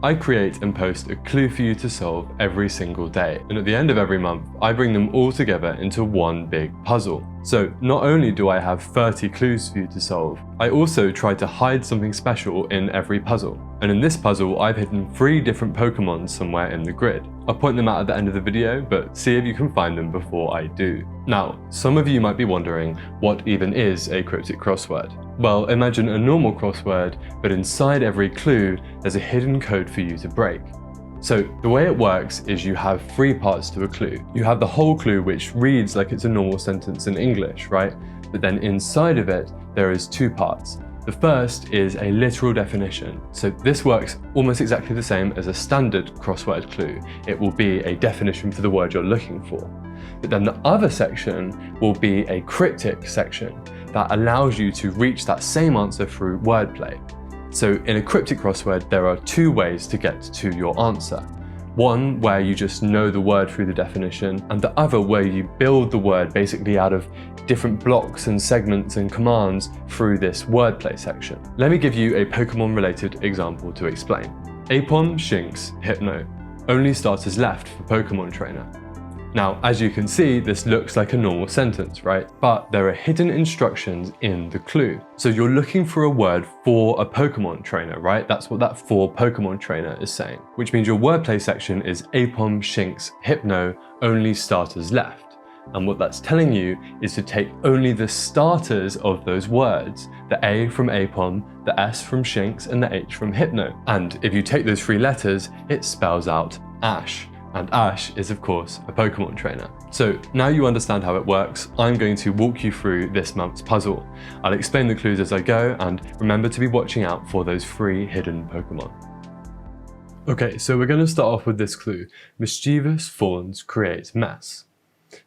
I create and post a clue for you to solve every single day, and at the end of every month, I bring them all together into one big puzzle. So not only do I have 30 clues for you to solve, I also try to hide something special in every puzzle. And in this puzzle, I've hidden 3 different Pokemon somewhere in the grid. I'll point them out at the end of the video, but see if you can find them before I do. Now, some of you might be wondering, what even is a cryptic crossword? Well, imagine a normal crossword, but inside every clue, there's a hidden code for you to break. So the way it works is you have 3 parts to a clue. You have the whole clue, which reads like it's a normal sentence in English, right? But then inside of it, there is 2 parts. The first is a literal definition. So this works almost exactly the same as a standard crossword clue. It will be a definition for the word you're looking for. But then the other section will be a cryptic section that allows you to reach that same answer through wordplay. So in a cryptic crossword, there are 2 ways to get to your answer. One where you just know the word through the definition, and the other where you build the word basically out of different blocks and segments and commands through this wordplay section. Let me give you a Pokemon related example to explain. Apom, Shinx, Hypno. Only starters left for Pokemon Trainer. Now, as you can see, this looks like a normal sentence, right? But there are hidden instructions in the clue. So you're looking for a word for a Pokemon trainer, right? That's what that for Pokemon trainer is saying, which means your wordplay section is Apom, Shinx, Hypno, only starters left. And what that's telling you is to take only the starters of those words, the A from Apom, the S from Shinx, and the H from Hypno. And if you take those 3 letters, it spells out Ash. And Ash is, of course, a Pokemon trainer. So now you understand how it works, I'm going to walk you through this month's puzzle. I'll explain the clues as I go, and remember to be watching out for those 3 hidden Pokemon. Okay, so we're going to start off with this clue. Mischievous fawns create mess.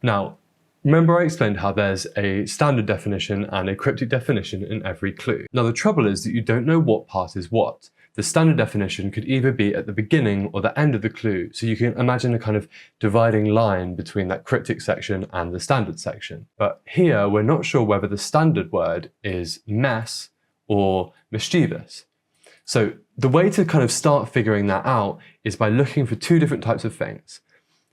Now, remember I explained how there's a standard definition and a cryptic definition in every clue. Now the trouble is that you don't know what part is what. The standard definition could either be at the beginning or the end of the clue, so you can imagine a kind of dividing line between that cryptic section and the standard section. But here, we're not sure whether the standard word is mess or mischievous. So the way to kind of start figuring that out is by looking for 2 different types of things.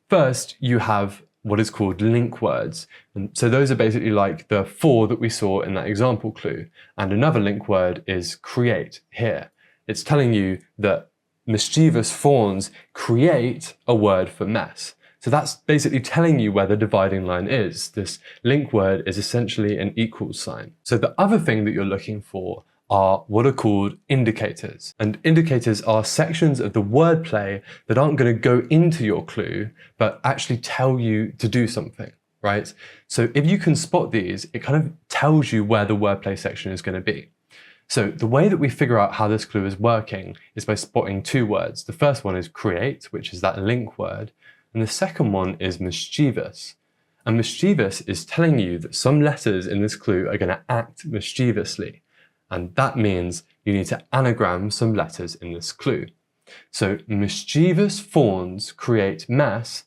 First, you have what is called link words. And so those are basically like the 4 that we saw in that example clue. And another link word is create here. It's telling you that mischievous fawns create a word for mess. So that's basically telling you where the dividing line is. This link word is essentially an equals sign. So the other thing that you're looking for are what are called indicators. And indicators are sections of the wordplay that aren't going to go into your clue, but actually tell you to do something, right? So if you can spot these, it kind of tells you where the wordplay section is going to be. So the way that we figure out how this clue is working is by spotting 2 words. The first one is create, which is that link word, and the second one is mischievous. And mischievous is telling you that some letters in this clue are going to act mischievously. And that means you need to anagram some letters in this clue. So mischievous fawns create mess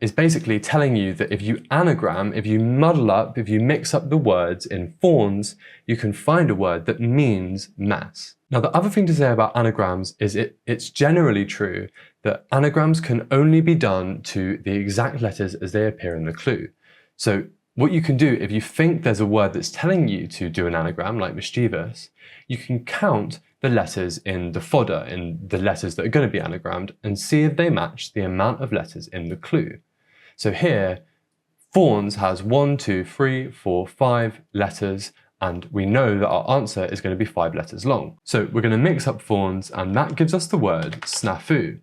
is basically telling you that if you anagram, if you muddle up, if you mix up the words in fawns, you can find a word that means mess. Now, the other thing to say about anagrams is it's generally true that anagrams can only be done to the exact letters as they appear in the clue. So what you can do if you think there's a word that's telling you to do an anagram, like mischievous, you can count the letters in the fodder, in the letters that are going to be anagrammed, and see if they match the amount of letters in the clue. So here, fawns has 1, 2, 3, 4, 5 letters, and we know that our answer is going to be 5 letters long. So we're going to mix up fawns, and that gives us the word snafu.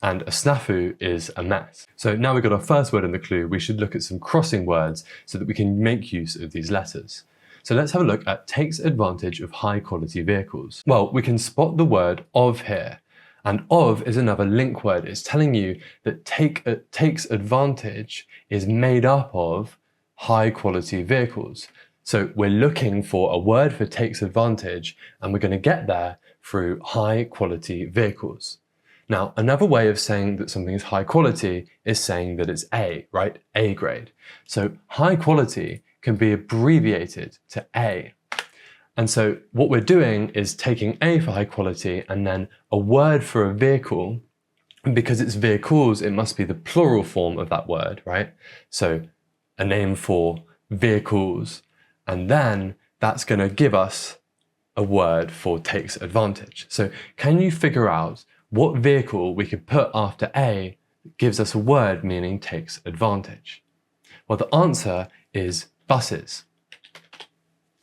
And a snafu is a mess. So now we've got our first word in the clue, we should look at some crossing words so that we can make use of these letters. So let's have a look at takes advantage of high quality vehicles. Well, we can spot the word of here. And of is another link word. It's telling you that takes advantage is made up of high quality vehicles. So we're looking for a word for takes advantage, and we're going to get there through high quality vehicles. Now, another way of saying that something is high quality is saying that it's A, right? A grade. So high quality can be abbreviated to A. And so what we're doing is taking A for high quality and then a word for a vehicle. And because it's vehicles, it must be the plural form of that word, right? So a name for vehicles. And then that's going to give us a word for takes advantage. So can you figure out what vehicle we could put after A that gives us a word meaning takes advantage? Well, the answer is buses.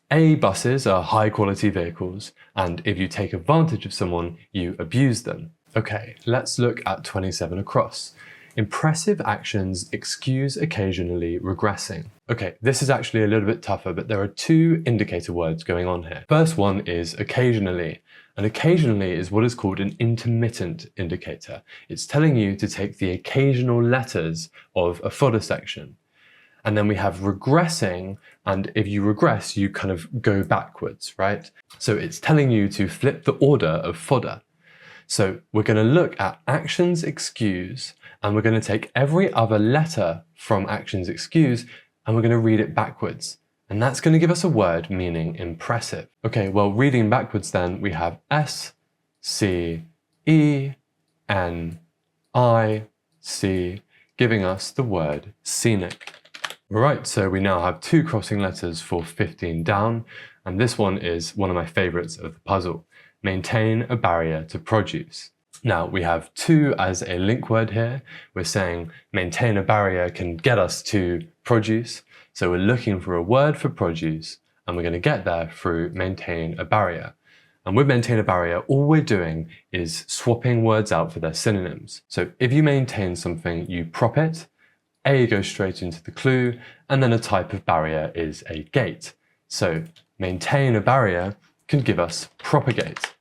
A buses are high quality vehicles, and if you take advantage of someone, you abuse them. Okay, let's look at 27 across. Impressive actions excuse occasionally regressing. Okay, this is actually a little bit tougher, but there are two indicator words going on here. First one is occasionally, and occasionally is what is called an intermittent indicator. It's telling you to take the occasional letters of a fodder section. And then we have regressing, and if you regress, you kind of go backwards, right? So it's telling you to flip the order of fodder. So we're going to look at actions excuse, and we're going to take every other letter from actions excuse, and we're going to read it backwards. And that's going to give us a word meaning impressive. Okay, well, reading backwards then, we have S, C, E, N, I, C, giving us the word scenic. Right, so we now have two crossing letters for 15 down, and this one is one of my favorites of the puzzle. Maintain a barrier to produce. Now we have two as a link word here. We're saying maintain a barrier can get us to produce. So we're looking for a word for produce, and we're going to get there through maintain a barrier. And with maintain a barrier, all we're doing is swapping words out for their synonyms. So if you maintain something, you prop it. A goes straight into the clue, and then a type of barrier is a gate. So maintain a barrier can give us propagate.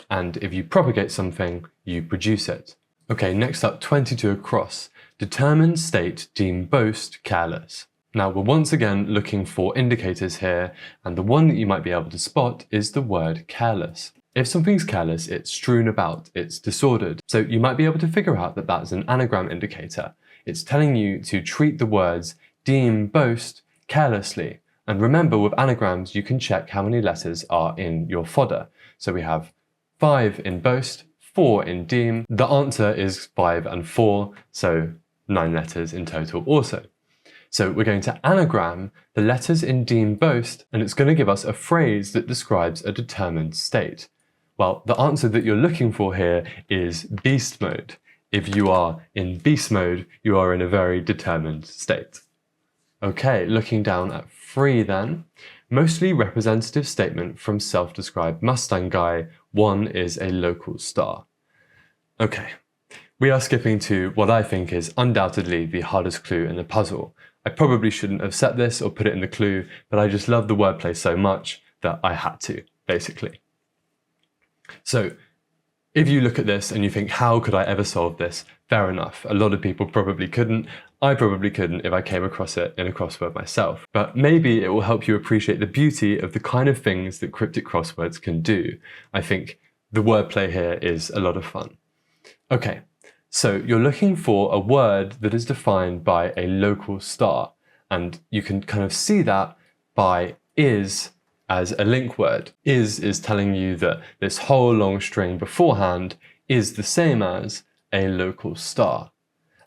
And if you propagate something, you produce it. Okay, next up, 22 across. Determined state deem boast careless. Now we're once again looking for indicators here, and the one that you might be able to spot is the word careless. If something's careless, it's strewn about, it's disordered. So you might be able to figure out that that's an anagram indicator. It's telling you to treat the words deem, boast carelessly. And remember, with anagrams, you can check how many letters are in your fodder. So we have 5 in boast, 4 in deem. The answer is 5 and 4, so 9 letters in total also. So we're going to anagram the letters in deem, boast, and it's going to give us a phrase that describes a determined state. Well, the answer that you're looking for here is beast mode. If you are in beast mode, you are in a very determined state. Okay, looking down at 3 then. Mostly representative statement from self-described Mustang guy. 1 is a local star. Okay, we are skipping to what I think is undoubtedly the hardest clue in the puzzle. I probably shouldn't have set this or put it in the clue, but I just love the wordplay so much that I had to, basically. So, if you look at this and you think, how could I ever solve this? Fair enough. A lot of people probably couldn't. I probably couldn't if I came across it in a crossword myself. But maybe it will help you appreciate the beauty of the kind of things that cryptic crosswords can do. I think the wordplay here is a lot of fun. Okay, so you're looking for a word that is defined by a local star. And you can kind of see that by is as a link word. Is telling you that this whole long string beforehand is the same as a local star.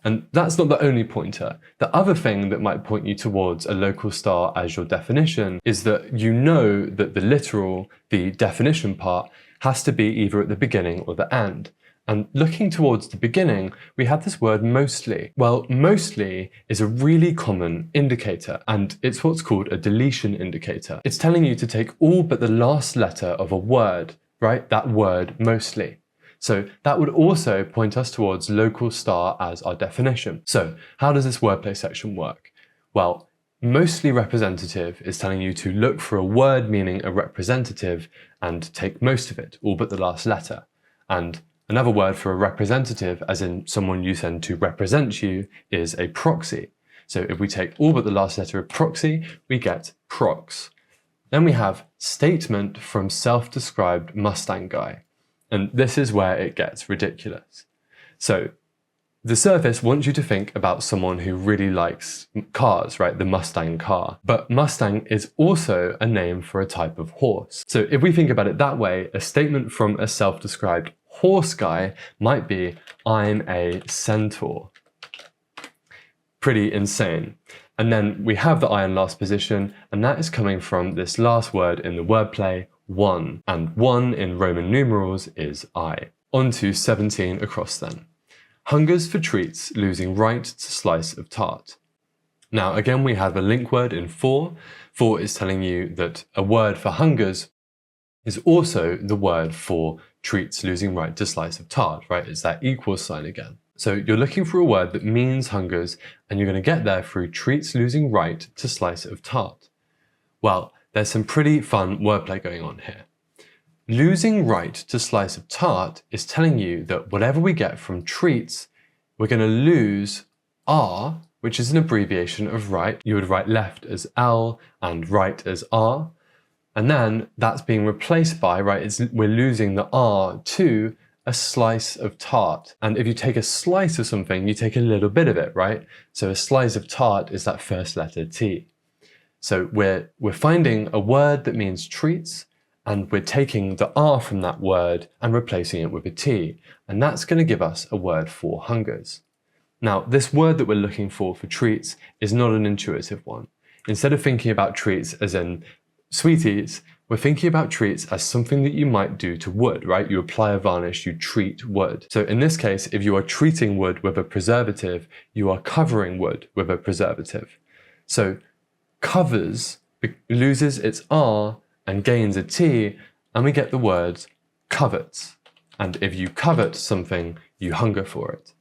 And that's not the only pointer. The other thing that might point you towards a local star as your definition is that you know that the literal, the definition part, has to be either at the beginning or the end. And looking towards the beginning, we have this word mostly. Well, mostly is a really common indicator, and it's what's called a deletion indicator. It's telling you to take all but the last letter of a word, right? That word mostly. So that would also point us towards local star as our definition. So how does this wordplay section work? Well, mostly representative is telling you to look for a word meaning a representative and take most of it, all but the last letter. And another word for a representative, as in someone you send to represent you, is a proxy. So if we take all but the last letter of proxy, we get prox. Then we have statement from self-described Mustang guy. And this is where it gets ridiculous. So The surface wants you to think about someone who really likes cars, right? The Mustang car. But Mustang is also a name for a type of horse. So if we think about it that way, a statement from a self-described horse guy might be, I'm a centaur. Pretty insane. And then we have the I in last position, and that is coming from this last word in the wordplay, one. And one in Roman numerals is I. On to 17 across then. Hungers for treats, losing right to slice of tart. Now again we have a link word in for. For is telling you that a word for hungers is also the word for treats, losing right to slice of tart, right? It's that equal sign again. So you're looking for a word that means hungers, and you're going to get there through treats losing right to slice of tart. Well, there's some pretty fun wordplay going on here. Losing right to slice of tart is telling you that whatever we get from treats, we're going to lose R, which is an abbreviation of right. You would write left as L and right as R. And then that's being replaced by, right, we're losing the R to a slice of tart. And if you take a slice of something, you take a little bit of it, right? So a slice of tart is that first letter T. So we're finding a word that means treats, and we're taking the R from that word and replacing it with a T. And that's going to give us a word for hungers. Now, this word that we're looking for treats is not an intuitive one. Instead of thinking about treats as in sweeties, we're thinking about treats as something that you might do to wood, right? You apply a varnish, you treat wood. So in this case, if you are treating wood with a preservative, you are covering wood with a preservative. So covers loses its R and gains a T, and we get the word covets. And if you covet something, you hunger for it.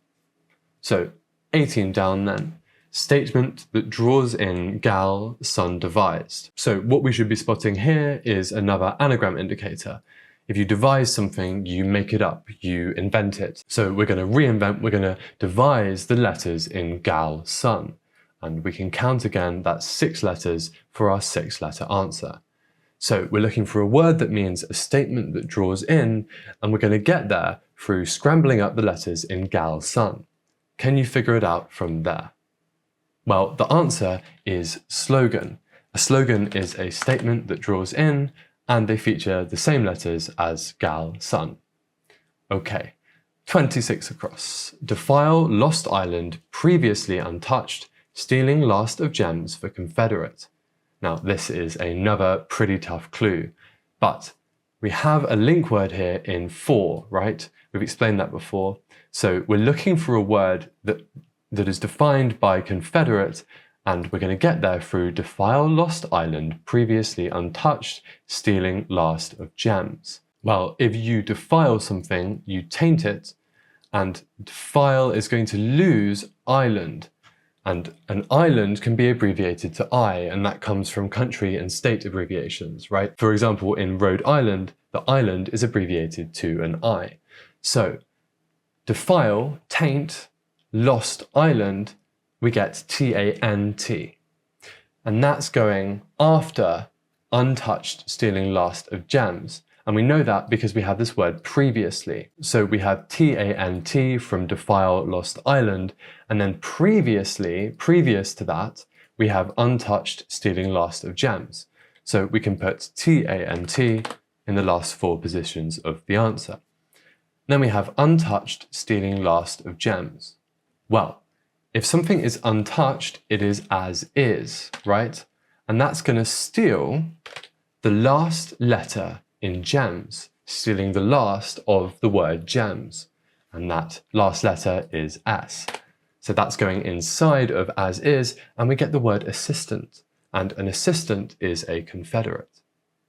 So 18 down then. Statement that draws in gal, son devised. So what we should be spotting here is another anagram indicator. If you devise something, you make it up, you invent it. So we're going to reinvent, we're going to devise the letters in gal, son. And we can count again, that's 6 letters for our 6-letter answer. So we're looking for a word that means a statement that draws in, and we're going to get there through scrambling up the letters in gal, son. Can you figure it out from there? Well, the answer is slogan. A slogan is a statement that draws in, and they feature the same letters as gal, son. Okay, 26 across. Defile lost island previously untouched, stealing last of gems for Confederate. Now, this is another pretty tough clue, but we have a link word here in for, right? We've explained that before. So we're looking for a word that is defined by Confederate, and we're going to get there through defile lost island previously untouched, stealing last of gems. Well, if you defile something, you taint it, and defile is going to lose island. And an island can be abbreviated to I, and that comes from country and state abbreviations, right? For example, in Rhode Island, the island is abbreviated to an I. So, defile, taint, lost island, we get T-A-N-T. And that's going after untouched, stealing last of gems. And we know that because we have this word previously. So we have T-A-N-T from defile lost island, and then previous to that, we have untouched, stealing last of gems. So we can put T-A-N-T in the last 4 positions of the answer. Then we have untouched, stealing last of gems. Well, if something is untouched, it is as is, right? And that's going to steal the last letter in gems, stealing the last of the word gems. And that last letter is S. So that's going inside of as is, and we get the word assistant. And an assistant is a Confederate.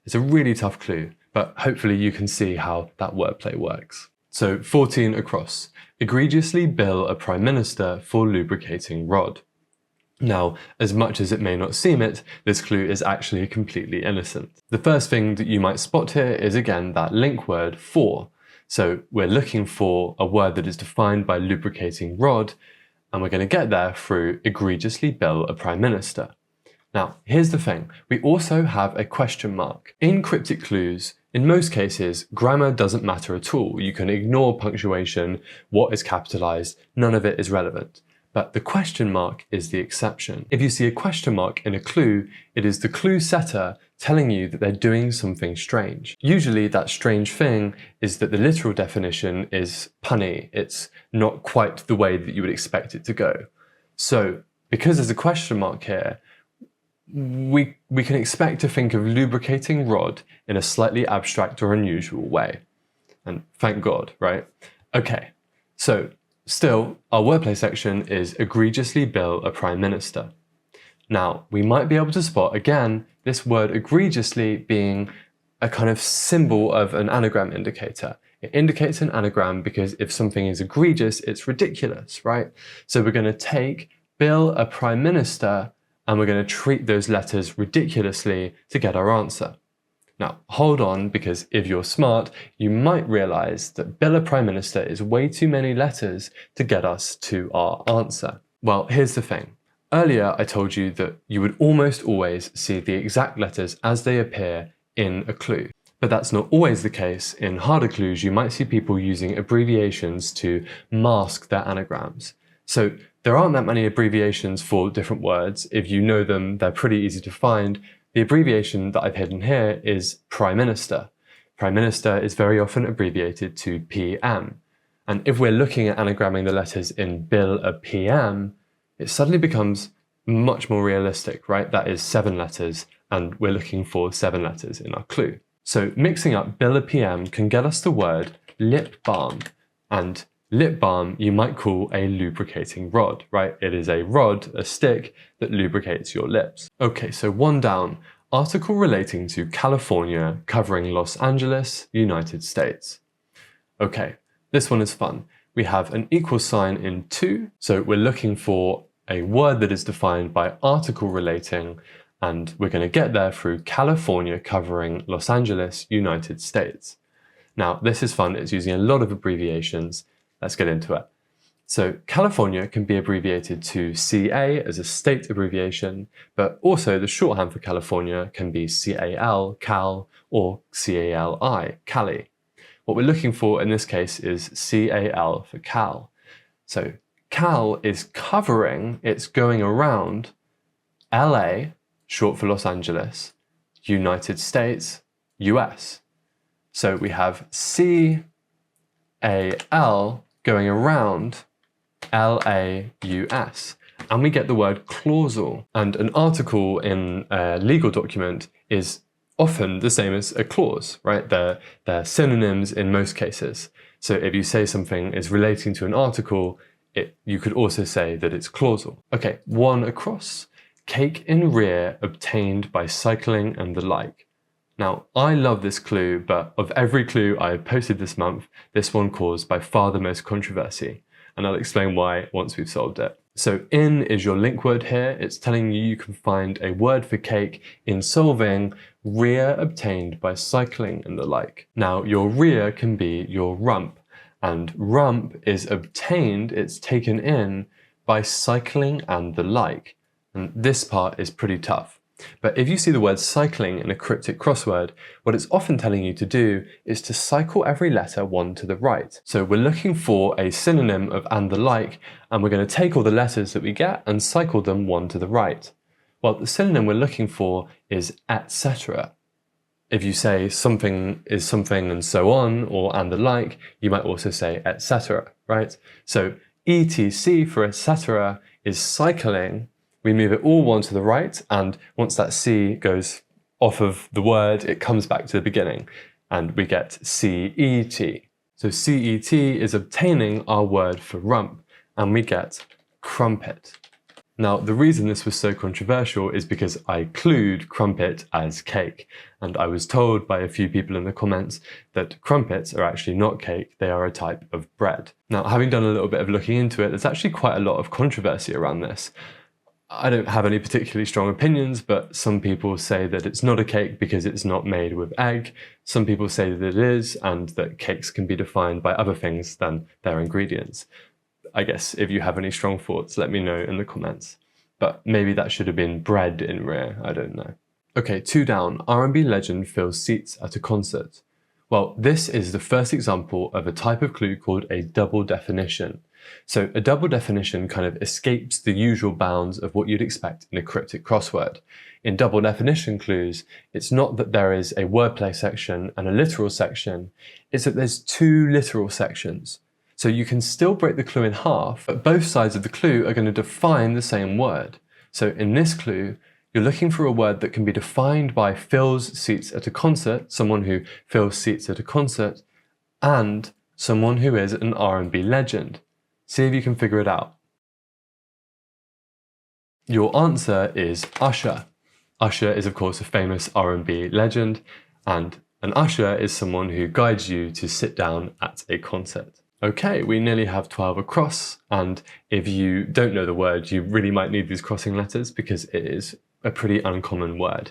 It's a really tough clue, but hopefully you can see how that wordplay works. So 14 across. Egregiously bill a prime minister for lubricating rod. Now, as much as it may not seem it, this clue is actually completely innocent. The first thing that you might spot here is again that link word for. So we're looking for a word that is defined by lubricating rod, and we're going to get there through egregiously bill a prime minister. Now, here's the thing. We also have a question mark. In cryptic clues, In most cases, grammar doesn't matter at all. You can ignore punctuation, what is capitalized, none of it is relevant. But the question mark is the exception. If you see a question mark in a clue, it is the clue setter telling you that they're doing something strange. Usually that strange thing is that the literal definition is punny. It's not quite the way that you would expect it to go. So because there's a question mark here, we can expect to think of lubricating rod in a slightly abstract or unusual way. And thank God, right? Okay, so still, our wordplay section is egregiously bill a prime minister. Now, we might be able to spot, again, this word egregiously being a kind of symbol of an anagram indicator. It indicates an anagram because if something is egregious, it's ridiculous, right? So we're going to take bill a prime minister and we're going to treat those letters ridiculously to get our answer. Now, hold on, because if you're smart, you might realize that bill a prime minister is way too many letters to get us to our answer. Well, here's the thing. Earlier, I told you that you would almost always see the exact letters as they appear in a clue. But that's not always the case. In harder clues, you might see people using abbreviations to mask their anagrams. So there aren't that many abbreviations for different words. If you know them, they're pretty easy to find. The abbreviation that I've hidden here is Prime Minister. Prime Minister is very often abbreviated to PM. And if we're looking at anagramming the letters in bill a PM, it suddenly becomes much more realistic, right? That is 7 letters, and we're looking for 7 letters in our clue. So mixing up bill a PM can get us the word lip balm, and lip balm you might call a lubricating rod, right? It is a rod, a stick, that lubricates your lips. Okay, so one down. Article relating to California covering Los Angeles, United States. Okay, this one is fun. We have an equal sign in 2, so we're looking for a word that is defined by article relating, and we're going to get there through California covering Los Angeles, United States. Now, this is fun. It's using a lot of abbreviations. Let's get into it. So California can be abbreviated to CA as a state abbreviation, but also the shorthand for California can be CAL, Cal, or CALI, Cali. What we're looking for in this case is CAL for Cal. So Cal is covering, it's going around LA, short for Los Angeles, United States, US. So we have CAL going around LAUS, and we get the word clausal. And an article in a legal document is often the same as a clause, right? They're synonyms in most cases. So if you say something is relating to an article, you could also say that it's clausal. Okay, 1 across. Cake in rear obtained by cycling and the like. Now, I love this clue, but of every clue I have posted this month, this one caused by far the most controversy. And I'll explain why once we've solved it. So in is your link word here. It's telling you can find a word for cake in solving rear obtained by cycling and the like. Now, your rear can be your rump, and rump is obtained, it's taken in, by cycling and the like. And this part is pretty tough. But if you see the word cycling in a cryptic crossword, what it's often telling you to do is to cycle every letter 1 to the right. So we're looking for a synonym of and the like, and we're going to take all the letters that we get and cycle them 1 to the right. Well, the synonym we're looking for is etc. If you say something is something and so on, or and the like, you might also say etc, right? So etc for etc is cycling. We move it all 1 to the right, and once that C goes off of the word, it comes back to the beginning, and we get CET. So CET is obtaining our word for rump, and we get crumpet. Now, the reason this was so controversial is because I clued crumpet as cake, and I was told by a few people in the comments that crumpets are actually not cake, they are a type of bread. Now, having done a little bit of looking into it, there's actually quite a lot of controversy around this. I don't have any particularly strong opinions, but some people say that it's not a cake because it's not made with egg. Some people say that it is, and that cakes can be defined by other things than their ingredients. I guess if you have any strong thoughts, let me know in the comments. But maybe that should have been bread in rear, I don't know. Okay, 2 down, R&B legend fills seats at a concert. Well, this is the first example of a type of clue called a double definition. So a double definition kind of escapes the usual bounds of what you'd expect in a cryptic crossword. In double definition clues, it's not that there is a wordplay section and a literal section, it's that there's 2 literal sections. So you can still break the clue in half, but both sides of the clue are going to define the same word. So in this clue, you're looking for a word that can be defined by fills seats at a concert, someone who fills seats at a concert, and someone who is an R&B legend. See if you can figure it out. Your answer is Usher. Usher is of course a famous R&B legend, and an usher is someone who guides you to sit down at a concert. Okay, we nearly have 12 across, and if you don't know the word, you really might need these crossing letters because it is a pretty uncommon word.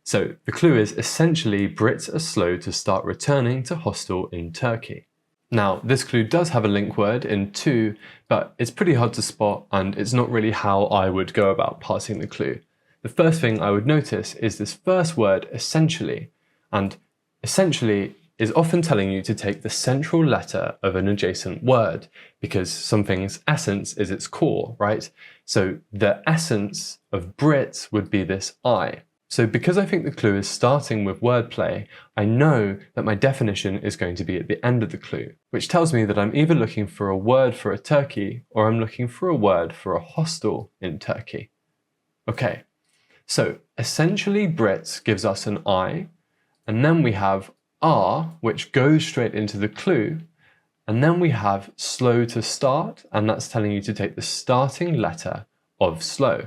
So the clue is essentially Brits are slow to start returning to hostel in Turkey. Now, this clue does have a link word in 2, but it's pretty hard to spot and it's not really how I would go about passing the clue. The first thing I would notice is this first word, essentially, and essentially is often telling you to take the central letter of an adjacent word because something's essence is its core, right? So the essence of Brit would be this I. So because I think the clue is starting with wordplay, I know that my definition is going to be at the end of the clue, which tells me that I'm either looking for a word for a turkey or I'm looking for a word for a hostel in Turkey. Okay, so essentially Brit gives us an I, and then we have R, which goes straight into the clue, and then we have slow to start, and that's telling you to take the starting letter of slow.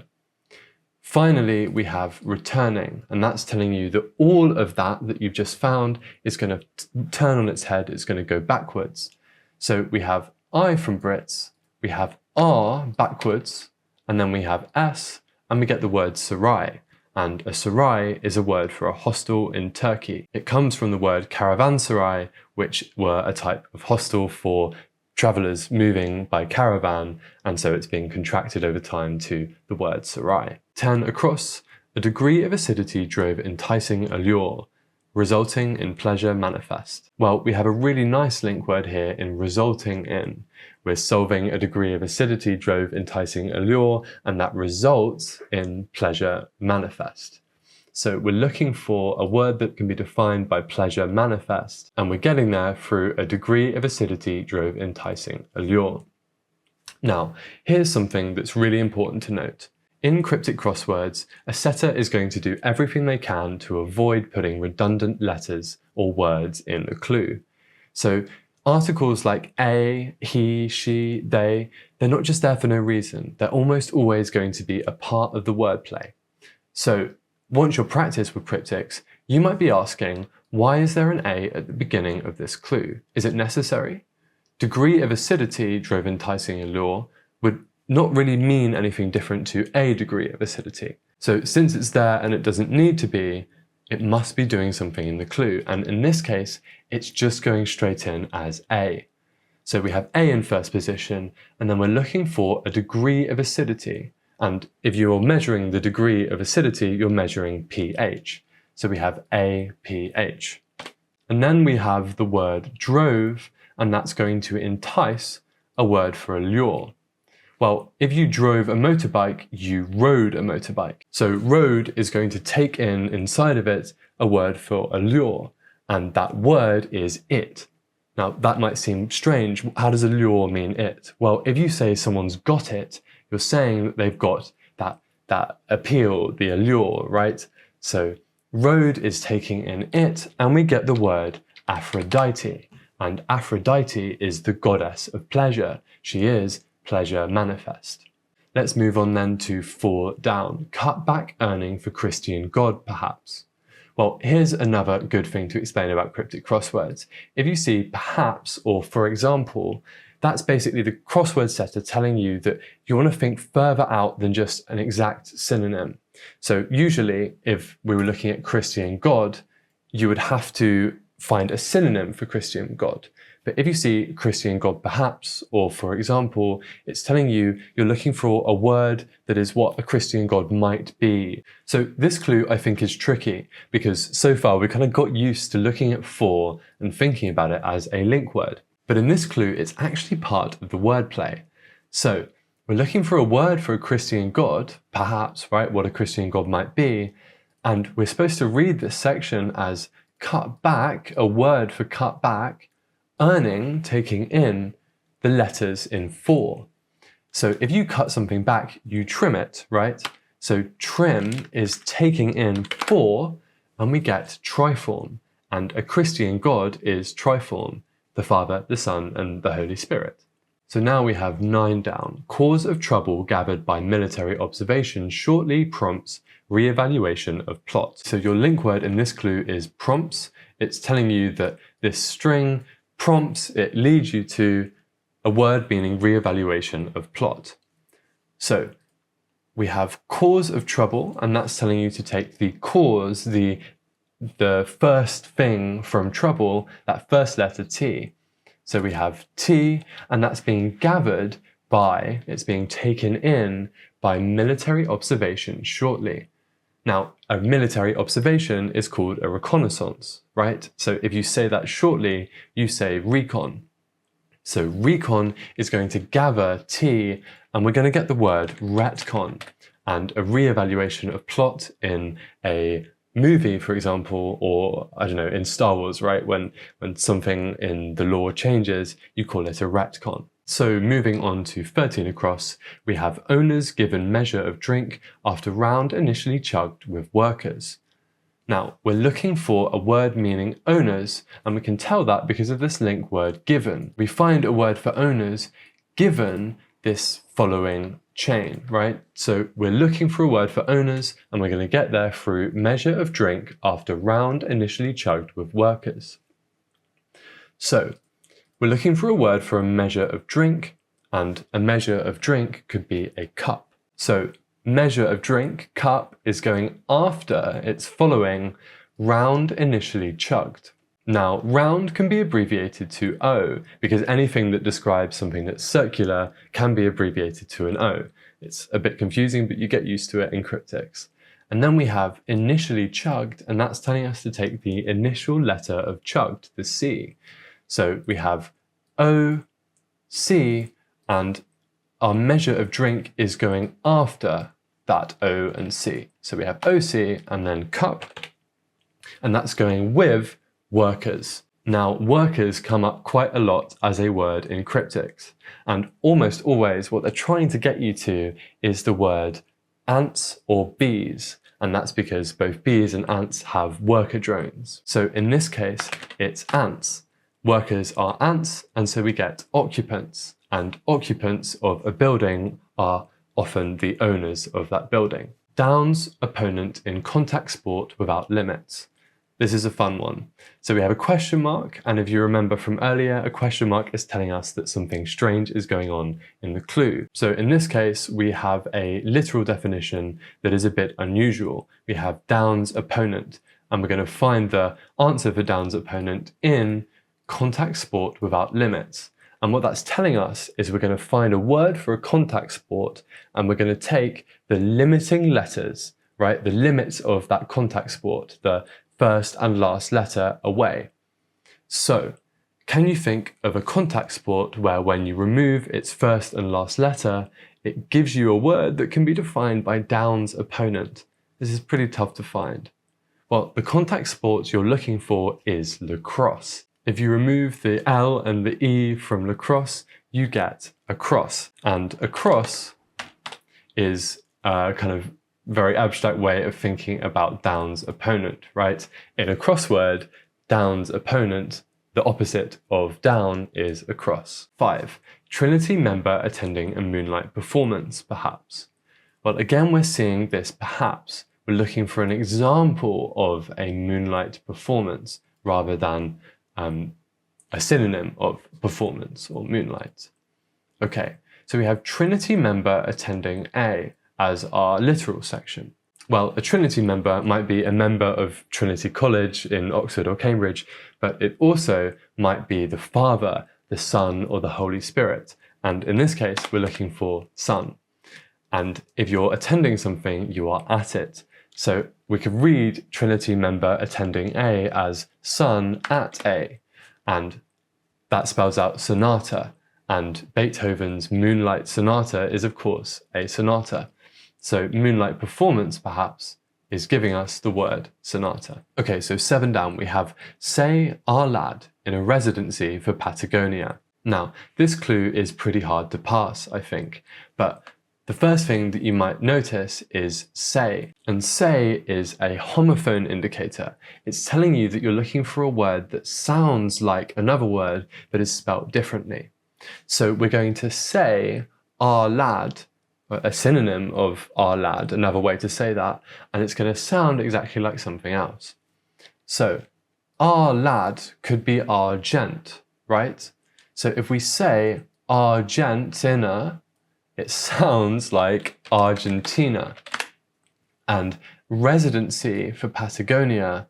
Finally, we have returning, and that's telling you that all of that you've just found is going to turn on its head, it's going to go backwards. So we have I from Brits, we have R backwards, and then we have S, and we get the word saray. And a saray is a word for a hostel in Turkey. It comes from the word caravanserai, which were a type of hostel for travellers moving by caravan, and so it's been contracted over time to the word saray. 10 across, a degree of acidity drove enticing allure, resulting in pleasure manifest. Well, we have a really nice link word here in resulting in. We're solving a degree of acidity drove enticing allure, and that results in pleasure manifest. So we're looking for a word that can be defined by pleasure manifest, and we're getting there through a degree of acidity drove enticing allure. Now, here's something that's really important to note. In cryptic crosswords, a setter is going to do everything they can to avoid putting redundant letters or words in a clue. So articles like a, he, she, they, they're not just there for no reason. They're almost always going to be a part of the wordplay. So once you're practiced with cryptics, you might be asking, why is there an A at the beginning of this clue? Is it necessary? Degree of acidity drove enticing allure would not really mean anything different to a degree of acidity. So since it's there and it doesn't need to be, it must be doing something in the clue. And in this case, it's just going straight in as A. So we have A in first position, and then we're looking for a degree of acidity. And if you're measuring the degree of acidity, you're measuring pH. So we have APH. And then we have the word drove, and that's going to entice, a word for allure. Well, if you drove a motorbike, you rode a motorbike. So rode is going to take in inside of it a word for allure, and that word is it. Now that might seem strange. How does allure mean it? Well, if you say someone's got it, you're saying that they've got that appeal, the allure, right? So rode is taking in it, and we get the word Aphrodite. And Aphrodite is the goddess of pleasure. She is pleasure manifest. Let's move on then to 4 down. Cut back earning for Christian God, perhaps. Well, here's another good thing to explain about cryptic crosswords. If you see perhaps or for example, that's basically the crossword setter telling you that you want to think further out than just an exact synonym. So usually, if we were looking at Christian God, you would have to find a synonym for Christian God. But if you see Christian God perhaps, or for example, it's telling you you're looking for a word that is what a Christian God might be. So this clue I think is tricky because so far we kind of got used to looking at for and thinking about it as a link word. But in this clue, it's actually part of the wordplay. So we're looking for a word for a Christian God, perhaps, right, what a Christian God might be, and we're supposed to read this section as cut back, a word for cut back, earning, taking in, the letters in for. So if you cut something back, you trim it, right? So trim is taking in for, and we get triform, and a Christian God is triform, the Father, the Son, and the Holy Spirit. So now we have 9 down. Cause of trouble gathered by military observation shortly prompts re-evaluation of plot. So your link word in this clue is prompts. It's telling you that this string prompts, it leads you to a word meaning re-evaluation of plot. So we have cause of trouble, and that's telling you to take the cause, the first thing from trouble, that first letter T. So we have T, and that's being gathered by, it's being taken in by military observation shortly. Now, a military observation is called a reconnaissance, right? So if you say that shortly, you say recon. So recon is going to gather T, and we're going to get the word retcon, and a re-evaluation of plot in a movie, for example, or I don't know, in Star Wars, right? When something in the lore changes, you call it a retcon. So moving on to 13 across, we have owners given measure of drink after round initially chugged with workers. Now, we're looking for a word meaning owners, and we can tell that because of this link word given. We find a word for owners given this following chain, right? So we're looking for a word for owners, and we're going to get there through measure of drink after round initially chugged with workers. So we're looking for a word for a measure of drink, and a measure of drink could be a cup. So measure of drink, cup, is going after, it's following round initially chugged. Now, round can be abbreviated to O, because anything that describes something that's circular can be abbreviated to an O. It's a bit confusing, but you get used to it in cryptics. And then we have initially chugged, and that's telling us to take the initial letter of chugged, the C. So we have O, C, and our measure of drink is going after that O and C. So we have OC and then cup, and that's going with workers. Now, workers come up quite a lot as a word in cryptics, and almost always what they're trying to get you to is the word ants or bees, and that's because both bees and ants have worker drones. So in this case, it's ants. Workers are ants, and so we get occupants, and occupants of a building are often the owners of that building. Downs opponent in contact sport without limits. This is a fun one. So we have a question mark, and if you remember from earlier, a question mark is telling us that something strange is going on in the clue. So in this case, we have a literal definition that is a bit unusual. We have Downs opponent, and we're going to find the answer for Downs opponent in contact sport without limits. And what that's telling us is we're going to find a word for a contact sport, and we're going to take the limiting letters, right? The limits of that contact sport, the first and last letter away. So, can you think of a contact sport where when you remove its first and last letter, it gives you a word that can be defined by Downs opponent? This is pretty tough to find. Well, the contact sport you're looking for is lacrosse. If you remove the L and the E from lacrosse, you get a cross. And a cross is kind of very abstract way of thinking about Downs opponent, right? In a crossword, Downs opponent, the opposite of down is a cross. 5. Trinity member attending a moonlight performance, perhaps. Well, again, we're seeing this perhaps. We're looking for an example of a moonlight performance rather than a synonym of performance or moonlight. Okay, so we have Trinity member attending A as our literal section. Well, a Trinity member might be a member of Trinity College in Oxford or Cambridge, but it also might be the Father, the Son, or the Holy Spirit. And in this case, we're looking for Son. And if you're attending something, you are at it. So we could read Trinity member attending A as Son at A, and that spells out sonata. And Beethoven's Moonlight Sonata is, of course, a sonata. So Moonlight Performance, perhaps, is giving us the word sonata. Okay, so 7 down, we have say our lad in a residency for Patagonia. Now, this clue is pretty hard to pass, I think, but the first thing that you might notice is say, and say is a homophone indicator. It's telling you that you're looking for a word that sounds like another word but is spelt differently. So we're going to say our lad, a synonym of our lad, another way to say that, and it's going to sound exactly like something else. So our lad could be our gent, right? So if we say Argentina, it sounds like Argentina. And residency for Patagonia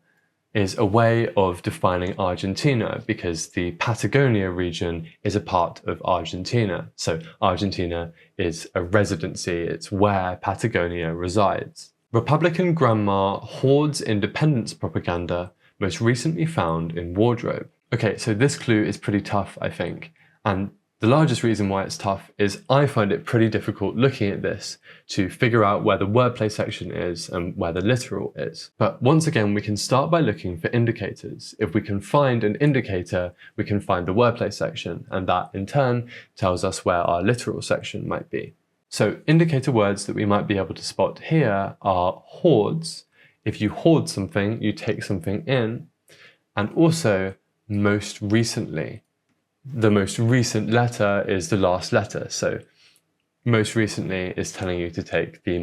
is a way of defining Argentina because the Patagonia region is a part of Argentina. So Argentina is a residency, it's where Patagonia resides. Republican grandma hoards independence propaganda, most recently found in wardrobe. Okay, so this clue is pretty tough, I think. And the largest reason why it's tough is I find it pretty difficult looking at this to figure out where the wordplay section is and where the literal is. But once again, we can start by looking for indicators. If we can find an indicator, we can find the wordplay section, and that in turn tells us where our literal section might be. So indicator words that we might be able to spot here are hoards. If you hoard something, you take something in, and also most recently. The most recent letter is the last letter. So most recently is telling you to take the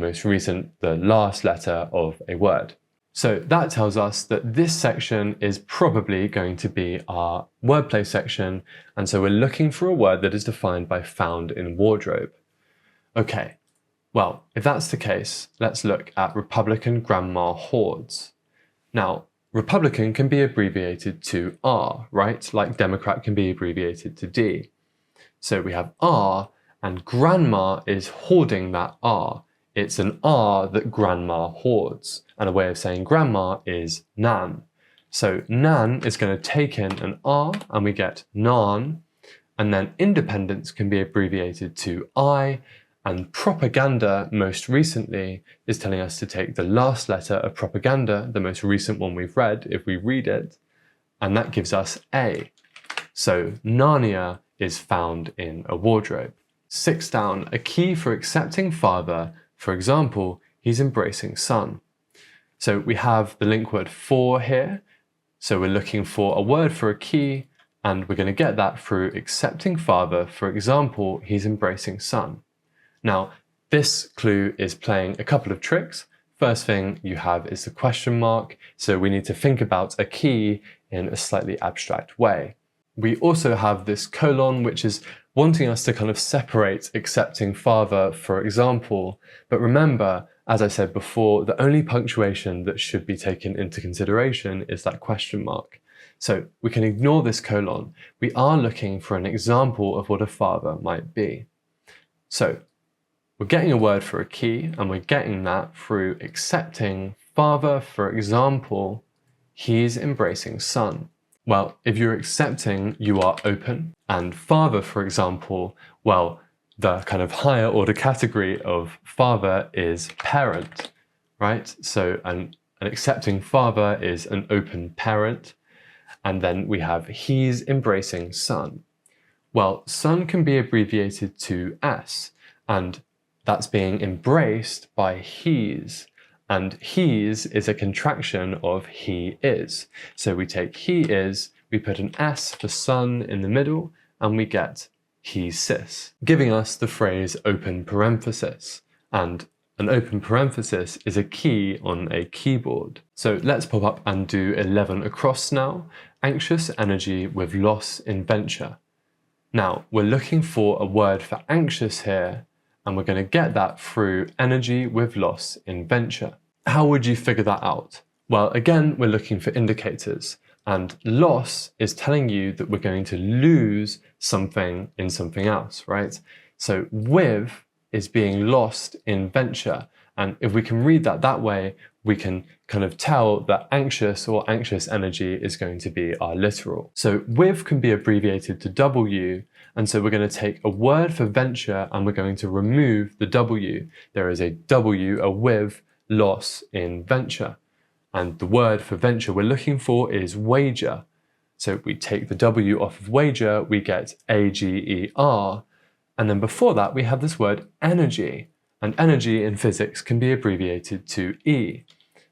last letter of a word. So that tells us that this section is probably going to be our wordplay section. And so we're looking for a word that is defined by found in wardrobe. Okay, well, if that's the case, let's look at Republican grandma hoards. Now, Republican can be abbreviated to R, right? Like Democrat can be abbreviated to D. So we have R, and grandma is hoarding that R. It's an R that grandma hoards. And a way of saying grandma is nan. So nan is going to take in an R, and we get nan. And then independence can be abbreviated to I, and propaganda, most recently, is telling us to take the last letter of propaganda, the most recent one we've read, if we read it, and that gives us A. So Narnia is found in a wardrobe. 6 down, a key for accepting father, for example, he's embracing son. So we have the link word for here, so we're looking for a word for a key, and we're going to get that through accepting father, for example, he's embracing son. Now, this clue is playing a couple of tricks. First thing you have is the question mark, so we need to think about a key in a slightly abstract way. We also have this colon, which is wanting us to kind of separate accepting father, for example. But remember, as I said before, the only punctuation that should be taken into consideration is that question mark. So we can ignore this colon. We are looking for an example of what a father might be. So we're getting a word for a key, and we're getting that through accepting father, for example, he's embracing son. Well, if you're accepting, you are open, and father, for example, well, the kind of higher order category of father is parent, right? So an accepting father is an open parent, and then we have he's embracing son. Well, son can be abbreviated to S, and that's being embraced by he's, and he's is a contraction of he is. So we take he is, we put an S for son in the middle, and we get he's cis, giving us the phrase open parenthesis. And an open parenthesis is a key on a keyboard. So let's pop up and do 11 across now. Anxious energy with loss in venture. Now, we're looking for a word for anxious here, and we're going to get that through energy with loss in venture. How would you figure that out? Well, again, we're looking for indicators. And loss is telling you that we're going to lose something in something else, right? So with is being lost in venture. And if we can read that way, we can kind of tell that anxious or anxious energy is going to be our literal. So with can be abbreviated to W, and so we're going to take a word for venture and we're going to remove the W. There is a W, a with, loss in venture. And the word for venture we're looking for is wager. So we take the W off of wager, we get AGER. And then before that, we have this word energy. And energy in physics can be abbreviated to E.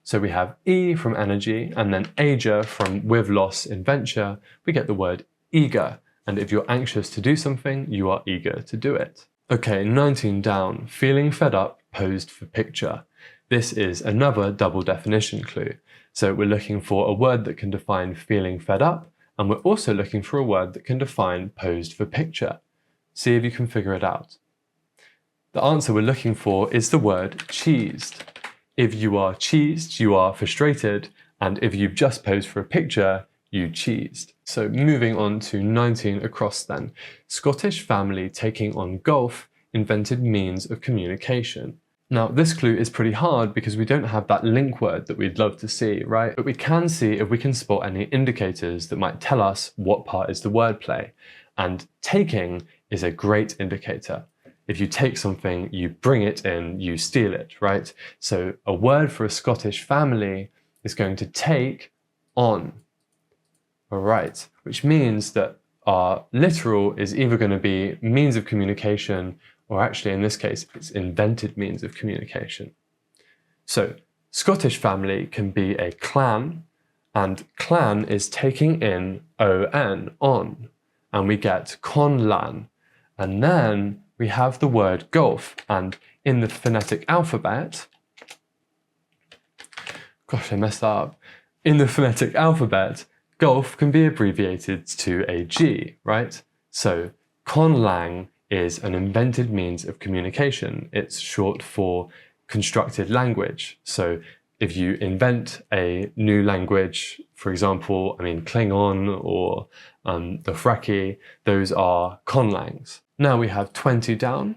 So we have E from energy, and then ager from with loss in venture, we get the word eager. And if you're anxious to do something, you are eager to do it. Okay, 19 down, feeling fed up, posed for picture. This is another double definition clue. So we're looking for a word that can define feeling fed up, and we're also looking for a word that can define posed for picture. See if you can figure it out. The answer we're looking for is the word cheesed. If you are cheesed, you are frustrated, and if you've just posed for a picture, you cheesed. So moving on to 19 across then. Scottish family taking on golf invented means of communication. Now, this clue is pretty hard because we don't have that link word that we'd love to see, right? But we can see if we can spot any indicators that might tell us what part is the wordplay. And taking is a great indicator. If you take something, you bring it in, you steal it, right? So a word for a Scottish family is going to take on. All right, which means that our literal is either going to be means of communication, or actually in this case, it's invented means of communication. So Scottish family can be a clan, and clan is taking in on, and we get conlan. And then we have the word golf, and in the phonetic alphabet, gosh, I messed that up. In the phonetic alphabet, golf can be abbreviated to a G, right? So conlang is an invented means of communication. It's short for constructed language. So if you invent a new language, for example, Klingon or the Freki, those are conlangs. Now we have 20 down.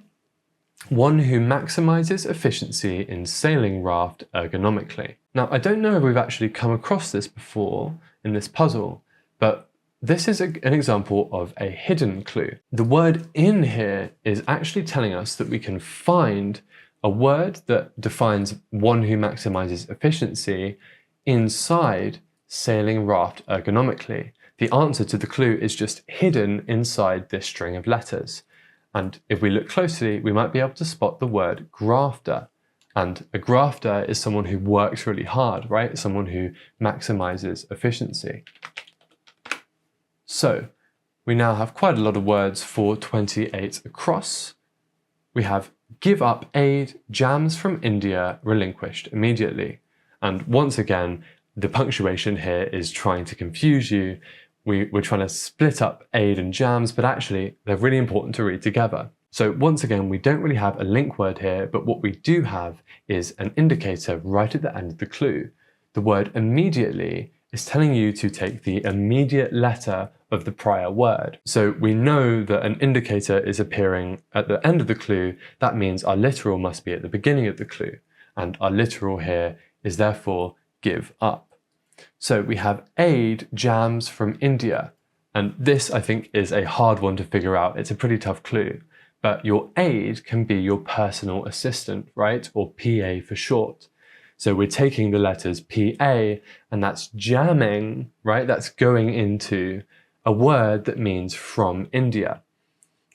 One who maximizes efficiency in sailing raft ergonomically. Now, I don't know if we've actually come across this before in this puzzle, but this is an example of a hidden clue. The word in here is actually telling us that we can find a word that defines one who maximizes efficiency inside sailing raft ergonomically. The answer to the clue is just hidden inside this string of letters. And if we look closely, we might be able to spot the word grafter. And a grafter is someone who works really hard, right? Someone who maximizes efficiency. So we now have quite a lot of words for 28 across. We have give up aid, jams from India relinquished immediately. And once again, the punctuation here is trying to confuse you. We're trying to split up aid and jams, but actually they're really important to read together. So once again, we don't really have a link word here, but what we do have is an indicator right at the end of the clue. The word immediately is telling you to take the immediate letter of the prior word. So we know that an indicator is appearing at the end of the clue. That means our literal must be at the beginning of the clue. And our literal here is therefore give up. So we have aid jams from India. And this, I think, is a hard one to figure out. It's a pretty tough clue. But your aid can be your personal assistant, right? Or PA for short. So we're taking the letters PA, and that's jamming, right? That's going into a word that means from India.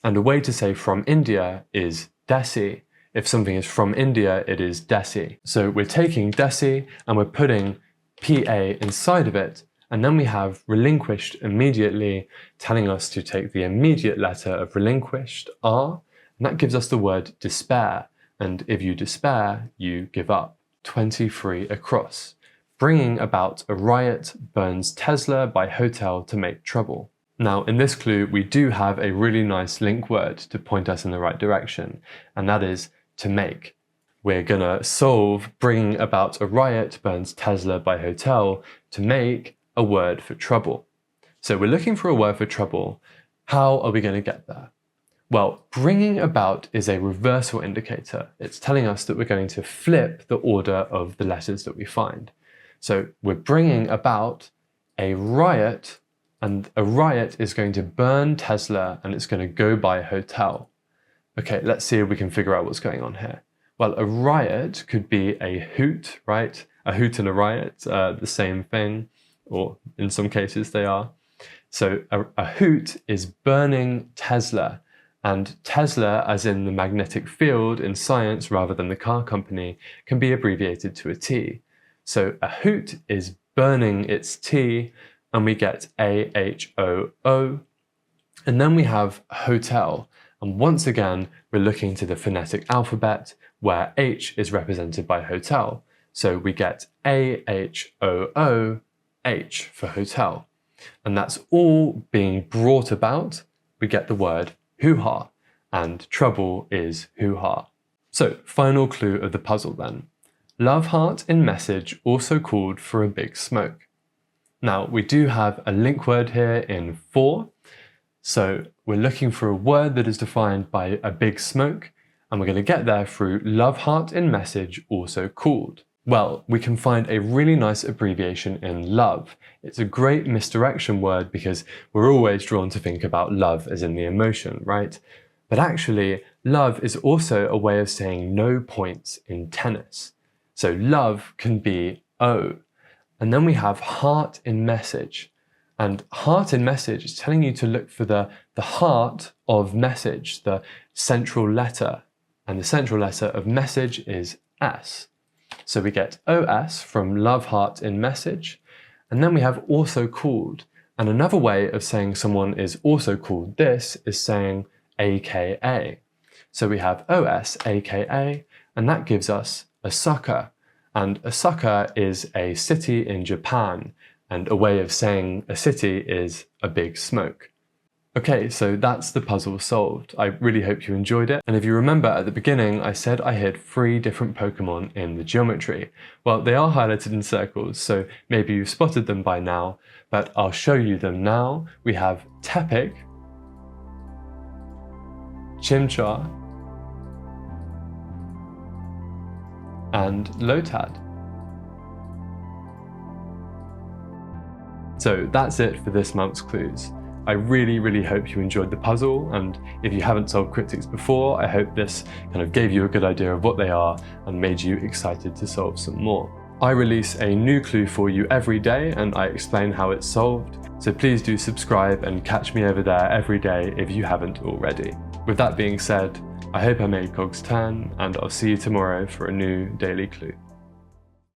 And a way to say from India is desi. If something is from India, it is desi. So we're taking desi and we're putting PA inside of it, and then we have relinquished immediately, telling us to take the immediate letter of relinquished, R, and that gives us the word despair. And if you despair, you give up. 23 across. Bringing about a riot, burns Tesla by hotel to make trouble. Now, in this clue, we do have a really nice link word to point us in the right direction, and that is to make. We're gonna solve bringing about a riot, burns Tesla by hotel, to make a word for trouble. So we're looking for a word for trouble. How are we going to get there? Well, bringing about is a reversal indicator. It's telling us that we're going to flip the order of the letters that we find. So we're bringing about a riot, and a riot is going to burn Tesla and it's going to go by a hotel. Okay, let's see if we can figure out what's going on here. Well, a riot could be a hoot, right? A hoot and a riot, the same thing, or in some cases they are. So a hoot is burning Tesla, and Tesla, as in the magnetic field in science rather than the car company, can be abbreviated to a T. So a hoot is burning its T, and we get AHOO. And then we have hotel. And once again, we're looking to the phonetic alphabet where H is represented by hotel. So we get AHOO, H for hotel. And that's all being brought about. We get the word hoo-ha, and trouble is hoo-ha. So final clue of the puzzle then. Love heart in message also called for a big smoke. Now we do have a link word here in 4. So we're looking for a word that is defined by a big smoke, and we're going to get there through love heart in message also called. Well, we can find a really nice abbreviation in love. It's a great misdirection word because we're always drawn to think about love as in the emotion, right? But actually, love is also a way of saying no points in tennis. So love can be O. And then we have heart in message. And heart in message is telling you to look for the heart of message, the central letter. And the central letter of message is S. So we get OS from love heart in message. And then we have also called. And another way of saying someone is also called this is saying AKA. So we have OS AKA, and that gives us Osaka. And Osaka is a city in Japan, and a way of saying a city is a big smoke. Okay, so that's the puzzle solved. I really hope you enjoyed it. And if you remember at the beginning, I said I hid 3 different Pokemon in the geometry. Well, they are highlighted in circles, so maybe you've spotted them by now, but I'll show you them now. We have Tepic, Chimchar, and Lotad. So that's it for this month's clues. I really hope you enjoyed the puzzle, and if you haven't solved cryptics before, I hope this kind of gave you a good idea of what they are and made you excited to solve some more. I release a new clue for you every day and I explain how it's solved, so please do subscribe and catch me over there every day if you haven't already. With that being said, I hope I made Cog's turn, and I'll see you tomorrow for a new daily clue.